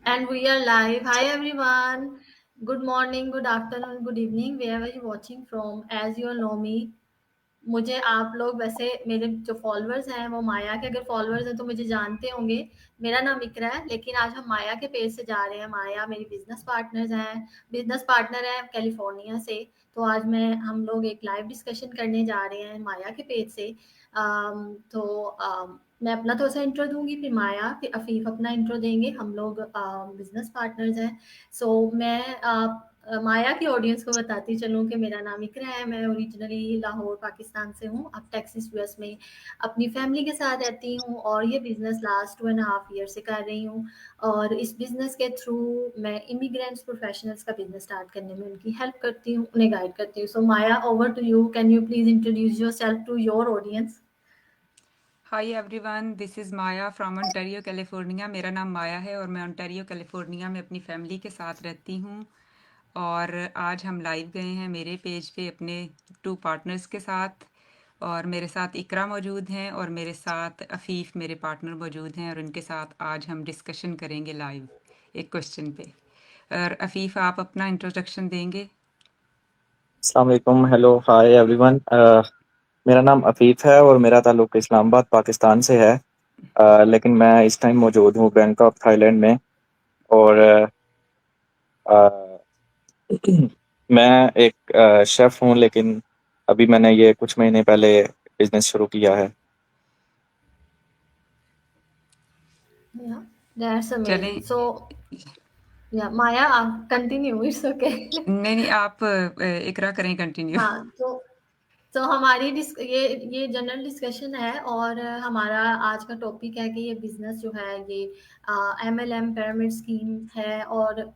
And we are live. Hi everyone. Good morning, good afternoon, good evening, wherever you're watching from. As you all know me, मुझे आप लोग वैसे मेरे जो followers हैं वो माया के अगर फॉलोअर्स हैं तो मुझे जानते होंगे। मेरा नाम इकरा है, लेकिन आज हम माया के पेज से जा रहे हैं। माया मेरी बिजनेस पार्टनर है कैलिफोर्निया से। तो आज मैं हम लोग एक लाइव डिस्कशन करने जा रहे हैं माया के पेज से। मैं अपना थोड़ा सा इंट्रो दूंगी, फिर माया, फिर अफीफ अपना इंट्रो देंगे। हम लोग बिजनेस पार्टनर्स हैं। माया की ऑडियंस को बताती चलूँ कि मेरा नाम इकरा है। मैं ओरिजिनली लाहौर पाकिस्तान से हूँ, अब टेक्सास यूएस में अपनी फैमिली के साथ रहती हूँ और ये बिजनेस लास्ट 2.5 ईयर से कर रही हूँ। और इस बिजनेस के थ्रू मैं इमिग्रेंट्स प्रोफेशनल्स का बिजनेस स्टार्ट करने में उनकी हेल्प करती हूँ, उन्हें गाइड करती हूँ। So Maya, over to you. Can you please introduce yourself to your audience? Hi everyone, this is Maya from Ontario California. मेरा नाम माया है और मैं ओंटारियो कैलिफोर्निया में अपनी फैमिली के साथ रहती हूँ। और आज हम लाइव गए हैं मेरे पेज पे अपने 2 पार्टनर्स के साथ। और मेरे साथ इकरा मौजूद हैं और मेरे साथ अफीफ मेरे पार्टनर मौजूद हैं और उनके साथ आज हम डिस्कशन करेंगे लाइव एक क्वेश्चन पे। और अफीफ, आप अपना इंट्रोडक्शन देंगे? अस्सलाम वालेकुम, हेलो, हाय एवरीवन। मेरा नाम अफीफ है और मेरा ताल्लुक इस्लामाबाद पाकिस्तान से है। लेकिन मैं इस टाइम मौजूद हूँ बैंकॉक थाईलैंड में। और अ, मैं एक शेफ़ हूँ, लेकिन अभी मैंने ये कुछ महीने पहले बिजनेस शुरू किया है। Yeah, that's amazing. चलें। So, yeah, Maya, continue. It's okay. नहीं नहीं, आप इकरा करें कंटिन्यू। हाँ, तो हमारी ये जनरल डिस्कशन है और हमारा आज का टॉपिक है कि ये बिजनेस जो है ये एमएलएम पिरामिड स्कीम है और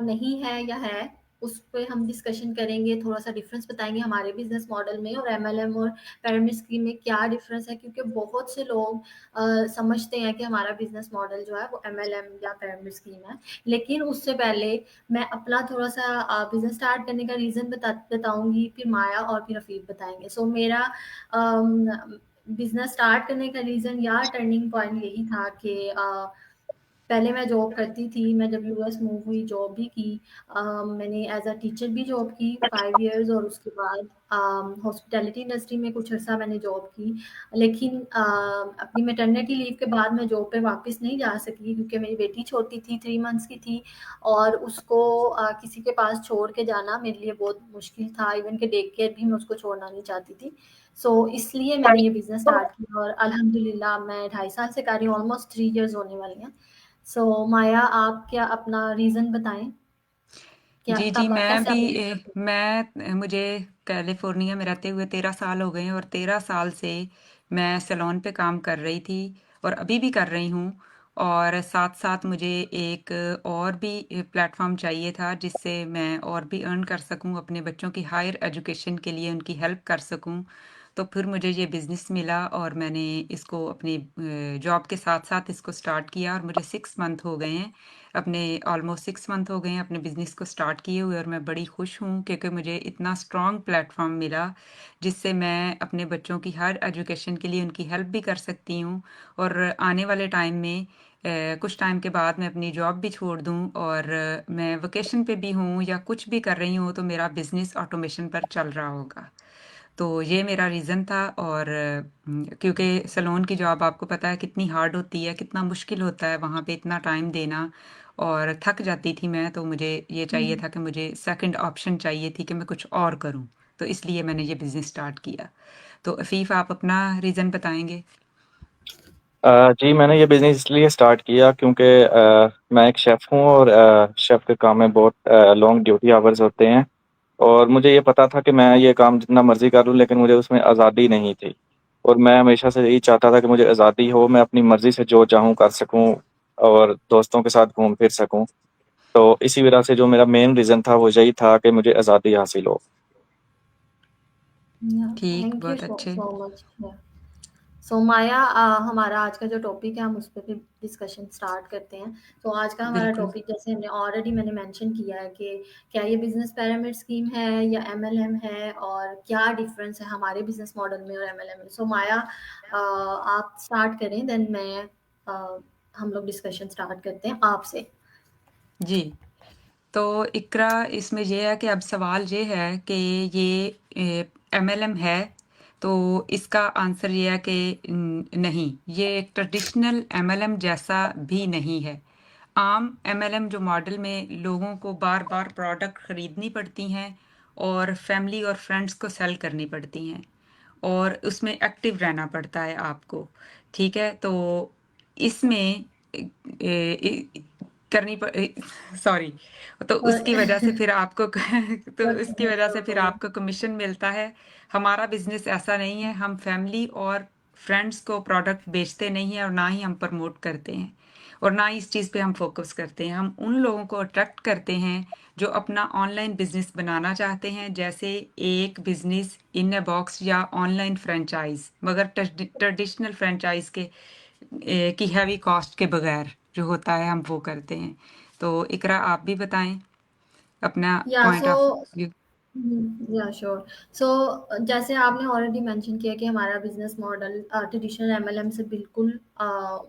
नहीं है या है, उस पे हम डिस्कशन करेंगे। थोड़ा सा डिफरेंस बताएंगे हमारे बिजनेस मॉडल में और एमएलएम और पिरामिड स्कीम में क्या डिफरेंस है, क्योंकि बहुत से लोग समझते हैं कि हमारा बिजनेस मॉडल जो है वो एमएलएम या पिरामिड स्कीम है। लेकिन उससे पहले मैं अपना थोड़ा-सा बिज़नेस स्टार्ट करने का रीज़न बताऊँगी, फिर माया और फिर रफ़ीक बताएँगे। सो मेरा बिज़नेस स्टार्ट करने का रीज़न या टर्निंग पॉइंट यही था कि पहले मैं जॉब करती थी। मैं जब यूएस मूव हुई, जॉब भी की। मैंने एज़ अ टीचर भी जॉब की 5 इयर्स और उसके बाद हॉस्पिटैलिटी इंडस्ट्री में कुछ अर्सा मैंने जॉब की। लेकिन अपनी मैटरनिटी लीव के बाद मैं जॉब पे वापस नहीं जा सकी, क्योंकि मेरी बेटी छोटी थी, 3 मंथ्स की थी और उसको किसी के पास छोड़ के जाना मेरे लिए बहुत मुश्किल था। इवन कि डे केयर भी मैं उसको छोड़ना नहीं चाहती थी। इसलिए मैंने ये बिज़नेस स्टार्ट किया और अल्हम्दुलिल्लाह मैं 2.5 साल से कर रही हूँ, ऑलमोस्ट 3 इयर्स होने वाली हैं। माया, आप क्या अपना रीज़न बताएँ? क्या जी, जी, कब मैं कैसे भी आपने बिज़नेस शुरू मुझे कैलिफ़ोर्निया में रहते हुए 13 साल हो गए हैं और 13 साल से मैं सैलून पे काम कर रही थी और अभी भी कर रही हूँ। और साथ-साथ मुझे एक और भी प्लेटफ़ॉर्म चाहिए था जिससे मैं और भी अर्न कर सकूँ, अपने बच्चों की हायर एजुकेशन के लिए उनकी हेल्प कर सकूँ। तो फिर मुझे ये बिज़नेस मिला और मैंने इसको अपनी जॉब के साथ-साथ इसको स्टार्ट किया और मुझे 6 मंथ हो गए हैं। अपने ऑलमोस्ट 6 मंथ हो गए हैं अपने बिज़नेस को स्टार्ट किए हुए और मैं बड़ी खुश हूँ क्योंकि मुझे इतना स्ट्रॉन्ग प्लेटफ़ॉर्म मिला, जिससे मैं अपने बच्चों की हर एजुकेशन के लिए उनकी हेल्प भी कर सकती हूँ। और आने वाले टाइम में कुछ टाइम के बाद मैं अपनी जॉब भी छोड़ दूँ और मैं वेकेशन पे भी हूँ या कुछ भी कर रही हूँ, तो मेरा बिज़नेस ऑटोमेशन पर चल रहा होगा। तो ये मेरा रीज़न था। और क्योंकि सैलून की जॉब आपको पता है कितनी हार्ड होती है, कितना मुश्किल होता है वहाँ पे इतना टाइम देना, और थक जाती थी मैं। तो मुझे ये चाहिए हुँ। था कि मुझे सेकंड ऑप्शन चाहिए थी कि मैं कुछ और करूँ, तो इसलिए मैंने ये बिज़नेस स्टार्ट किया। तो अफ़ीफ़, आप अपना रीज़न बताएँगे? जी, मैंने ये बिज़नेस इसलिए स्टार्ट किया क्योंकि मैं एक शेफ़ हूँ और शेफ़ के काम में बहुत लॉन्ग ड्यूटी आवर्स होते हैं। और मुझे ये पता था कि मैं ये काम जितना मर्ज़ी कर लूँ, लेकिन मुझे उसमें आज़ादी नहीं थी। और मैं हमेशा से यही चाहता था कि मुझे आज़ादी हो, मैं अपनी मर्ज़ी से जो चाहूँ कर सकूँ और दोस्तों के साथ घूम फिर सकूँ। तो इसी वजह से जो मेरा मेन रीज़न था वो यही था कि मुझे आज़ादी हासिल हो। या ठीक, थैंक यू बहुत सो अच्छे। So much. या माया, हमारा आज का जो टॉपिक है हम उस पे फिर डिस्कशन स्टार्ट करते हैं। तो आज का हमारा बिल्कुल। टॉपिक, जैसे हमने ऑलरेडी मैंने मेंशन किया है कि क्या ये बिज़नेस पिरामिड स्कीम है या एमएलएम है और क्या डिफरेंस है हमारे बिज़नेस मॉडल में और एमएलएम में। माया, आप स्टार्ट करें, देन मैं हम लोग डिस्कशन स्टार्ट करते हैं आपसे। जी। तो इकरा इसमें ये है कि अब सवाल ये है कि ये एमएलएम है, तो इसका आंसर ये है कि नहीं, ये एक ट्रेडिशनल एमएलएम जैसा भी नहीं है। आम एमएलएम जो मॉडल में लोगों को बार-बार प्रोडक्ट खरीदनी पड़ती हैं और फैमिली और फ्रेंड्स को सेल करनी पड़ती हैं और उसमें एक्टिव रहना पड़ता है आपको, ठीक है? तो इसमें करनी सॉरी, तो और उसकी वजह से फिर आपको तो उसकी वजह से फिर और आपको कमीशन मिलता है। हमारा बिजनेस ऐसा नहीं है, हम फैमिली और फ्रेंड्स को प्रोडक्ट बेचते नहीं हैं और ना ही हम प्रमोट करते हैं और ना ही इस चीज़ पे हम फोकस करते हैं। हम उन लोगों को अट्रैक्ट करते हैं जो अपना ऑनलाइन बिजनेस बनाना चाहते हैं, जैसे एक बिजनेस इन अ बॉक्स या ऑनलाइन फ्रेंचाइज, मगर ट्रेडिशनल फ्रेंचाइज की हैवी कॉस्ट के बगैर जो होता है हम वो करते हैं। तो इकरा आप भी बताएं अपना या पॉइंट सो ऑफ व्यू। या श्योर। सो जैसे आपने ऑलरेडी मेंशन किया कि हमारा बिजनेस मॉडल ट्रेडिशनल एमएलएम से बिल्कुल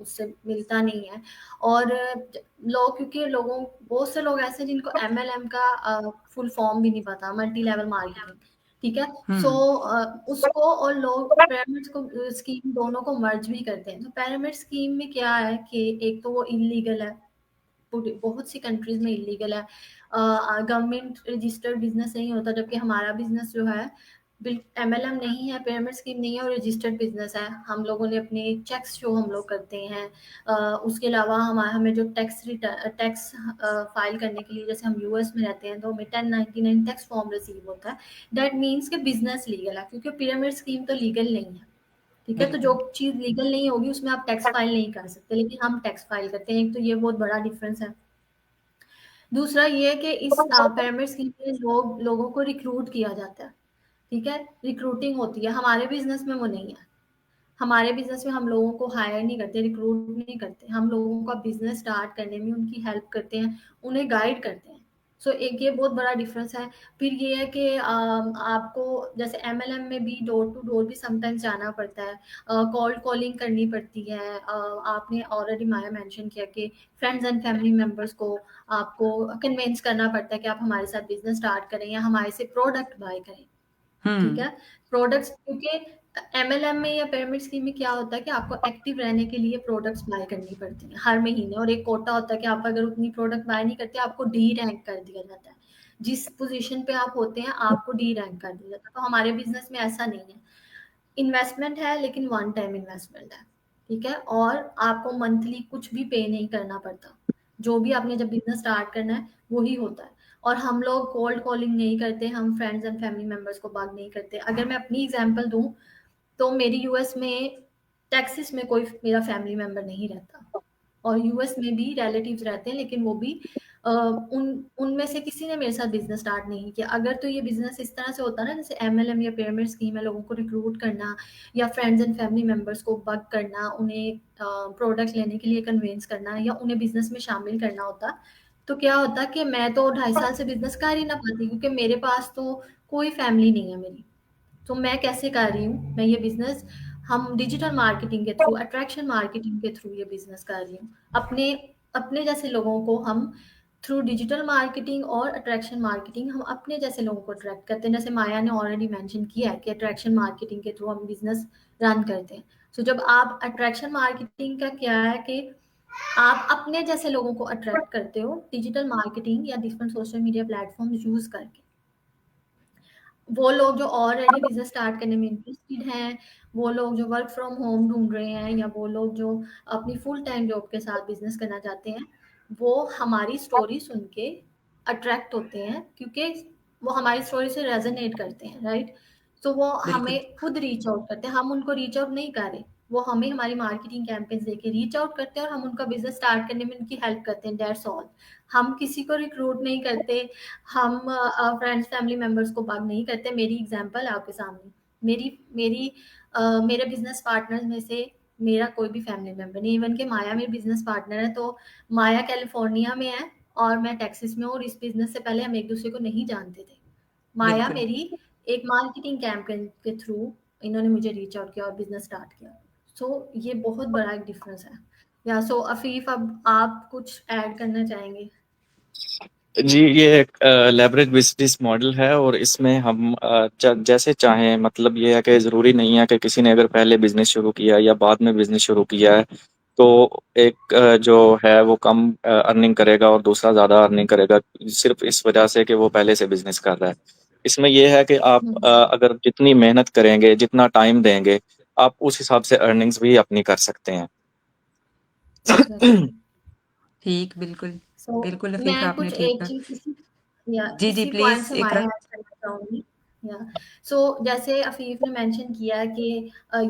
उससे मिलता नहीं है। और लोग, क्योंकि लोगों, बहुत से लोग ऐसे हैं जिनको एमएलएम का फुल फॉर्म भी नहीं पता, मल्टी लेवल मार्केटिंग, ठीक है। सो हुँ, उसको और लोग पिरामिड को स्कीम दोनों को मर्ज भी करते हैं। तो पिरामिड स्कीम में क्या है कि एक तो वो इलीगल है, बहुत सी कंट्रीज में इलीगल है, गवर्नमेंट रजिस्टर्ड बिजनेस नहीं होता, जबकि हमारा बिजनेस जो है एमएलएम नहीं है, पिरामिड स्कीम नहीं है और रजिस्टर्ड बिजनेस है। हम लोगों ने अपने चेक्स जो हम लोग करते हैं, उसके अलावा हमें जो टैक्स फाइल करने के लिए, जैसे हम यूएस में रहते हैं तो हमें 1099 टैक्स फॉर्म रिसीव होता है। दैट मीन्स कि बिजनेस लीगल है, क्योंकि पिरामिड स्कीम तो लीगल नहीं है, ठीक है। तो जो बिल्कुल। चीज लीगल नहीं होगी उसमें आप टैक्स फाइल नहीं कर सकते, लेकिन हम टैक्स फाइल करते हैं। एक तो ये बहुत बड़ा डिफरेंस है। दूसरा ये है कि इस पिरामिड स्कीम में लोगों को रिक्रूट किया जाता है, ठीक है, रिक्रूटिंग होती है। हमारे बिजनेस में वो नहीं है। हमारे बिजनेस में हम लोगों को हायर नहीं करते, रिक्रूट नहीं करते, हम लोगों का बिजनेस स्टार्ट करने में उनकी हेल्प करते हैं, उन्हें गाइड करते हैं। सो एक ये बहुत बड़ा डिफरेंस है। फिर ये है कि आपको जैसे एमएलएम में भी डोर टू डोर भी समटाइम्स जाना पड़ता है, कॉल्ड कॉलिंग करनी पड़ती है। आपने ऑलरेडी माया मेंशन किया कि फ्रेंड्स एंड फैमिली मेंबर्स को आपको कन्विंस करना पड़ता है कि आप हमारे साथ बिजनेस स्टार्ट करें या हमारे से प्रोडक्ट बाय करें, ठीक हुँ, है। प्रोडक्ट्स, क्योंकि एमएलएम में या पिरामिड स्कीम में क्या होता है कि आपको एक्टिव रहने के लिए प्रोडक्ट्स बाय करनी पड़ती हैं हर महीने, और एक कोटा होता है कि आप अगर उतनी प्रोडक्ट बाय नहीं करते आपको डी रैंक कर दिया जाता है। जिस पोजीशन पे आप होते हैं आपको डी रैंक कर दिया जाता है। तो हमारे बिजनेस में ऐसा नहीं है, इन्वेस्टमेंट है लेकिन वन टाइम इन्वेस्टमेंट है, ठीक है। और आपको मंथली कुछ भी पे नहीं करना पड़ता, जो भी आपने जब बिजनेस स्टार्ट करना है वही होता है। और हम लोग कोल्ड कॉलिंग नहीं करते, हम फ्रेंड्स एंड फैमिली मेंबर्स को बात नहीं करते। अगर मैं अपनी एग्जांपल दूं तो मेरी यूएस में, टेक्सास में कोई मेरा फैमिली मेंबर नहीं रहता, और यूएस में भी रिलेटिव्स रहते हैं, लेकिन वो भी उन उनमें से किसी ने मेरे साथ बिजनेस स्टार्ट नहीं किया। अगर तो ये बिजनेस इस तरह से होता ना, जैसे एमएलएम या पिरामिड स्कीम है, लोगों को रिक्रूट करना या फ्रेंड्स एंड फैमिली मेंबर्स को बग करना, उन्हें प्रोडक्ट लेने के लिए कन्विंस करना या उन्हें बिजनेस में शामिल करना होता, तो क्या होता कि मैं तो 2.5 साल से बिजनेस कर ही ना पाती, क्योंकि मेरे पास तो कोई फैमिली नहीं है मेरी। तो मैं कैसे कर रही हूँ, मैं ये बिजनेस, हम डिजिटल मार्केटिंग के थ्रू, अट्रैक्शन मार्केटिंग के थ्रू ये बिजनेस कर रही हूँ। अपने अपने जैसे लोगों को हम थ्रू डिजिटल मार्केटिंग और अट्रैक्शन मार्केटिंग, हम अपने जैसे लोगों को अट्रैक्ट करते हैं। जैसे माया ने ऑलरेडी मेंशन किया है कि अट्रैक्शन मार्केटिंग के थ्रू हम बिजनेस रन करते हैं। सो जब आप अट्रैक्शन मार्केटिंग का क्या है कि आप अपने जैसे लोगों को अट्रैक्ट करते हो डिजिटल मार्केटिंग या different social media platform use करके। वो लोग जो ऑलरेडी बिजनेस स्टार्ट करने में इंटरेस्टेड हैं, वो लोग जो वर्क फ्रॉम होम ढूंढ रहे हैं, या वो लोग जो अपनी फुल टाइम जॉब के साथ बिजनेस करना चाहते हैं, वो हमारी स्टोरी सुन के अट्रैक्ट होते हैं, क्योंकि वो हमारी स्टोरी से रेजोनेट करते हैं, राइट। तो वो बिल्कुल, हमें खुद रीच आउट करते हैं, हम उनको रीच आउट नहीं कर रहे। वो हमें हमारी मार्केटिंग कैंपेन्स देके रीच आउट करते हैं और हम उनका बिजनेस स्टार्ट करने में उनकी हेल्प करते हैं, दैट्स ऑल। हम किसी को रिक्रूट नहीं करते, हम फ्रेंड्स फैमिली मेंबर्स को बात नहीं करते। मेरी एग्जांपल आपके सामने, मेरी मेरी मेरे बिजनेस पार्टनर्स में से मेरा कोई भी फैमिली मेंबर नहीं, इवन के माया मेरी बिजनेस पार्टनर है, तो माया कैलिफोर्निया में है और मैं टेक्सास में हूँ, और इस बिजनेस से पहले हम एक दूसरे को नहीं जानते थे। माया बिल्कुल। मेरी एक मार्केटिंग कैंपेन के थ्रू इन्होंने मुझे रीच आउट किया और बिजनेस स्टार्ट किया। सो ये बहुत बड़ा एक डिफरेंस है। या सो अफीफ, अब आप कुछ ऐड करना चाहेंगे? जी, ये एक लेवरेज बिज़नेस मॉडल है और इसमें हम जैसे चाहें, मतलब ये है कि ज़रूरी नहीं है कि किसी ने अगर पहले बिज़नेस शुरू किया है या बाद में बिज़नेस शुरू किया है, तो एक जो है वो कम अर्निंग करेगा और दूसरा ज़्यादा अर्निंग करेगा, सिर्फ़ इस वजह से कि वो पहले से बिज़नेस कर रहा है। इसमें ये है कि आप हम्म। अगर जितनी मेहनत करेंगे, जितना टाइम देंगे, आप उस हिसाब से अर्निंग्स भी अपनी कर सकते हैं। एग्जैक्टली। ठीक, बिल्कुल। सो बिल्कुल अफ़ीफ़ मैं आपने कुछ ठीक एक कहा। चीज या जी, जी, इसी पॉइंट प्लीज़ से माया इकरा। ऐड करना चाहूंगी। या सो जैसे अफीफ ने मेंशन किया कि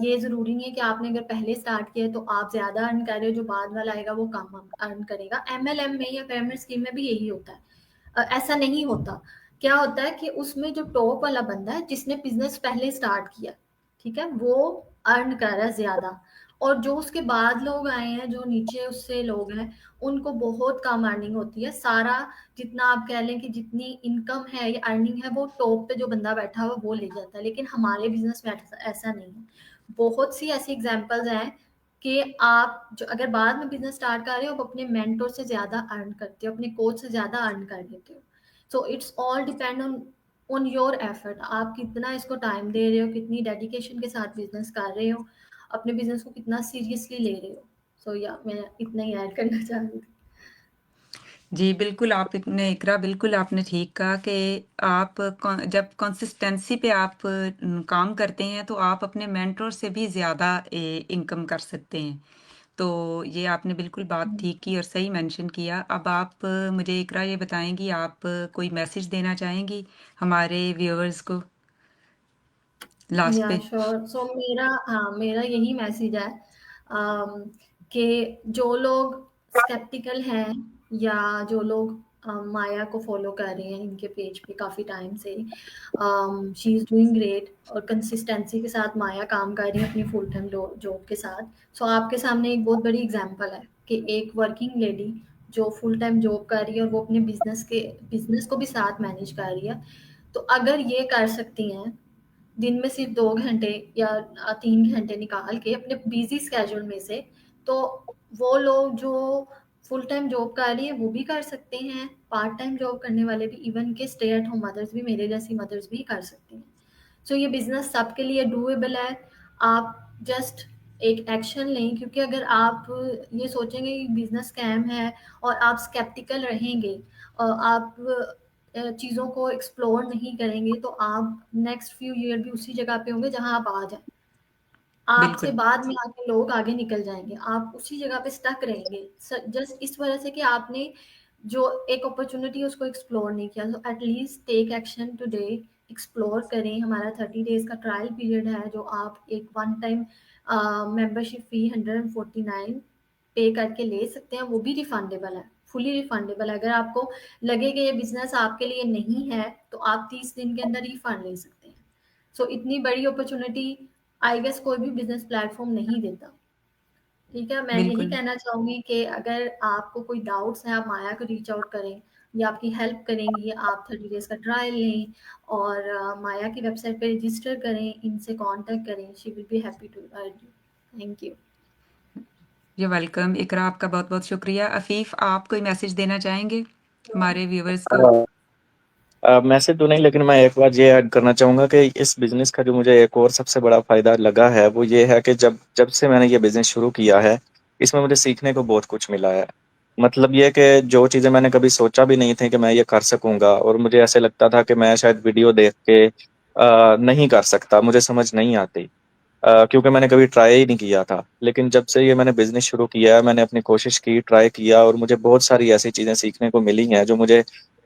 ये जरूरी नहीं है कि आपने अगर पहले स्टार्ट किया है तो आप ज्यादा अर्न कर रहे हो, जो बाद वाला आएगा वो कम अर्न करेगा। एमएलएम में या पिरामिड स्कीम में भी यही होता है। ऐसा नहीं होता। क्या होता है कि उसमें जो टॉप वाला बंदा है जिसने बिजनेस पहले स्टार्ट किया, ठीक है, वो अर्न कर रहा है ज्यादा। और जो उसके बाद लोग आए हैं, जो नीचे उससे लोग हैं, उनको बहुत कम अर्निंग होती है। सारा जितना आप कह लें कि जितनी इनकम है या अर्निंग है वो टॉप पे जो बंदा बैठा हुआ वो ले जाता है। लेकिन हमारे बिजनेस में ऐसा नहीं है। बहुत सी ऐसी एग्जांपल्स हैं कि आप जो अगर बाद में बिजनेस स्टार्ट कर रहे हो, आप अपने मेंटोर से ज्यादा अर्न करते हो, अपने कोच से ज्यादा अर्न कर लेते हो। So it's all depend on your effort. आप कितना इसको टाइम दे रहे हो, कितनी डेडिकेशन के साथ बिजनेस कर रहे हो, अपने बिजनेस को कितना सीरियसली ले रहे हो। सो या मैं इतना ही ऐड करना चाह रही थी। जी, बिल्कुल आपने इकरा बिल्कुल आपने ठीक कहा कि आप जब कंसिस्टेंसी पे आप काम करते हैं तो आप अपने मेंटर से भी ज़्यादा इनकम कर सकते हैं। तो ये आपने बिल्कुल बात हम्म। ठीक की और सही मेंशन किया। अब आप मुझे इकरा ये बताएँगी, आप कोई मैसेज देना चाहेंगी हमारे व्यूअर्स को लास्ट या पे? श्योर। सो मेरा, हाँ, मेरा यही मैसेज है कि जो लोग स्केप्टिकल हैं या जो लोग माया को फॉलो कर रहे हैं इनके पेज पे काफ़ी टाइम से, शी इज़ डूइंग ग्रेट और कंसिस्टेंसी के साथ माया काम कर रही है अपनी फुल टाइम जॉब के साथ। सो आपके सामने एक बहुत बड़ी एग्जांपल है कि एक वर्किंग लेडी जो फुल टाइम जॉब कर रही है और वो अपने बिजनेस को भी साथ मैनेज कर रही है। तो अगर ये कर सकती हैं दिन में सिर्फ 2 घंटे या 3 घंटे निकाल के अपने बिजी स्केड्यूल में से, तो वो लोग जो फुल टाइम जॉब कर रही है वो भी कर सकते हैं, पार्ट टाइम जॉब करने वाले भी, इवन के स्टे एट होम मदर्स भी, मेरे जैसी मदर्स भी कर सकती हैं। सो ये बिजनेस सबके लिए डूएबल है। आप जस्ट एक एक्शन लें, क्योंकि अगर आप ये सोचेंगे कि बिजनेस स्कैम है और आप स्केप्टिकल रहेंगे और आप चीज़ों को एक्सप्लोर नहीं करेंगे, तो आप नेक्स्ट फ्यू ईयर भी उसी जगह पे होंगे जहां आप आज हैं। आपसे बिल्कुल, बाद में आके लोग आगे निकल जाएंगे, आप उसी जगह पे स्टक रहेंगे, जस्ट इस वजह से कि आपने जो एक अपॉर्चुनिटी उसको एक्सप्लोर नहीं किया। So at least take action today, explore करें। हमारा 30 डेज का ट्रायल पीरियड है, जो आप एक वन टाइम मेंबरशिप फी 149 पे करके ले सकते हैं, वो भी रिफंडेबल है, फुली रिफंडेबल है। अगर आपको लगे कि ये बिजनेस आपके लिए नहीं है तो आप 30 दिन के अंदर रिफंड ले सकते हैं। सो इतनी बड़ी अपॉर्चुनिटी आई गेस कोई भी बिजनेस प्लेटफॉर्म नहीं देता। ठीक है, मैं यही बिल्कुल। कहना चाहूंगी कि अगर आपको कोई डाउट्स हैं आप माया को रीच आउट करें, ये आपकी हेल्प करेंगी। आप 30 डेज का ट्रायल लें और माया की वेबसाइट पे रजिस्टर करें, इनसे कांटेक्ट करें, she will be happy to guide you. Thank you. You welcome. Iqra आपका बहुत-बहुत शुक्रिया। अफ़ीफ़ आप कोई मैसेज देना चाहेंगे हमारे व्यूअर्स को? मैसेज तो नहीं, लेकिन मैं एक बार ये ऐड करना चाहूँगा कि इस बिज़नेस का जो मुझे एक और सबसे बड़ा फ़ायदा लगा है, वो ये है कि जब जब से मैंने ये बिज़नेस शुरू किया है, इसमें मुझे सीखने को बहुत कुछ मिला है। मतलब ये कि जो चीज़ें मैंने कभी सोचा भी नहीं थी कि मैं ये कर सकूँगा, और मुझे ऐसे लगता था कि मैं शायद वीडियो देख के नहीं कर सकता, मुझे समझ नहीं आती। क्योंकि मैंने कभी ट्राई ही नहीं किया था। लेकिन जब से ये मैंने बिज़नेस शुरू किया है, मैंने अपनी कोशिश की, ट्राई किया, और मुझे बहुत सारी ऐसी चीज़ें सीखने को मिली हैं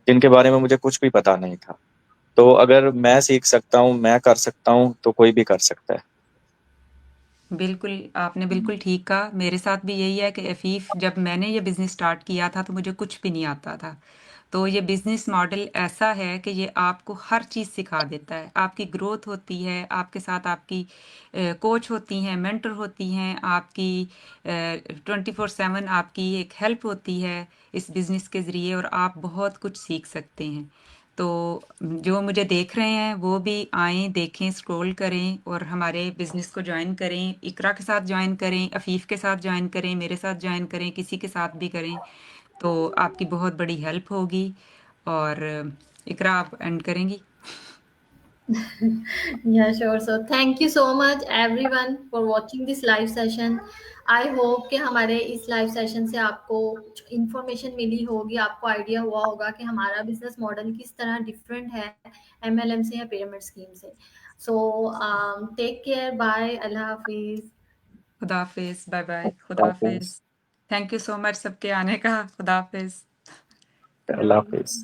जिनके बारे में मुझे कुछ भी पता नहीं था। तो अगर मैं सीख सकता हूँ, मैं कर सकता हूँ, तो कोई भी कर सकता है। बिल्कुल, आपने बिल्कुल ठीक कहा। मेरे साथ भी यही है कि अफ़ीफ़, जब मैंने ये बिज़नेस स्टार्ट किया था तो मुझे कुछ भी नहीं आता था। तो ये बिज़नेस मॉडल ऐसा है कि ये आपको हर चीज़ सिखा देता है। आपकी ग्रोथ होती है, आपके साथ आपकी कोच होती हैं, मेंटर होती हैं, आपकी 24/7 आपकी एक हेल्प होती है इस बिज़नेस के ज़रिए, और आप बहुत कुछ सीख सकते हैं। तो जो मुझे देख रहे हैं वो भी आएँ, देखें, स्क्रॉल करें और हमारे बिज़नेस को जॉइन करें। इकरा के साथ जॉइन करें, अफ़ीफ़ के साथ जॉइन करें, मेरे साथ जॉइन करें, किसी के साथ भी करें। तो आपकी बहुत बड़ी हेल्प होगी। और इकरा आप एंड करेंगी? Yeah, sure. So thank you so much everyone for watching this live session. I hope कि हमारे इस लाइव सेशन से आपको कुछ इन्फॉर्मेशन मिली होगी, आपको आइडिया हुआ होगा कि हमारा बिजनेस मॉडल किस तरह डिफरेंट है एमएलएम से या पिरामिड स्कीम से। सो टेक केयर, बाय, अल्लाह हाफिज। खुदा हाफिज, बाय बाय, खुदा हाफिज। थैंक यू सो मच सबके आने का। खुदा हाफिज। अल्लाह हाफिज।